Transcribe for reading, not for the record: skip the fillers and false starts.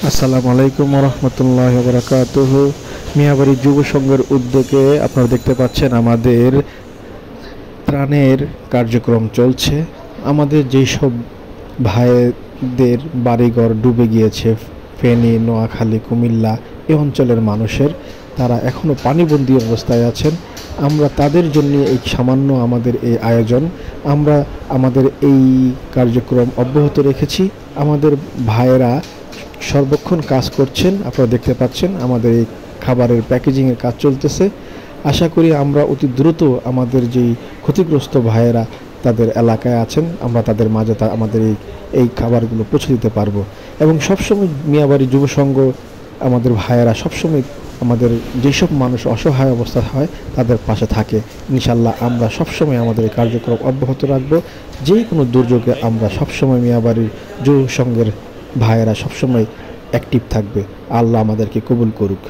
আসসালামু আলাইকুম রহমতুল্লাহ বরকাতুহ। মিয়াবাড়ি যুব সংঘের উদ্যোগে আপনারা দেখতে পাচ্ছেন আমাদের ত্রাণের কার্যক্রম চলছে। আমাদের যেসব ভাইদের বাড়িঘর ডুবে গিয়েছে, ফেনী, নোয়াখালী, কুমিল্লা এই অঞ্চলের মানুষের, তারা এখনও পানিবন্দী অবস্থায় আছেন। আমরা তাদের জন্য এই সামান্য আমাদের এই আয়োজন, আমরা আমাদের এই কার্যক্রম অব্যাহত রেখেছি। আমাদের ভাইয়েরা সর্বক্ষণ কাজ করছেন, আপনারা দেখতে পাচ্ছেন আমাদের এই খাবারের প্যাকেজিংয়ের কাজ চলতেছে। আশা করি আমরা অতি দ্রুত আমাদের যেই ক্ষতিগ্রস্ত ভাইয়েরা তাদের এলাকায় আছেন, আমরা তাদের মাঝে আমাদের এই খাবারগুলো পৌঁছে দিতে পারবো। এবং সবসময় মিয়াবাড়ি যুব সংঘ আমাদের ভাইয়েরা সবসময় আমাদের যেসব মানুষ অসহায় অবস্থা হয় তাদের পাশে থাকে। ইনশাল্লাহ আমরা সবসময় আমাদের এই কার্যক্রম অব্যাহত রাখবো। যে কোনো দুর্যোগে আমরা সবসময় মিয়াবাড়ির যুব সংঘের ভাইয়েরা সবসময় অ্যাক্টিভ থাকবে। আল্লাহ আমাদেরকে কবুল করুক।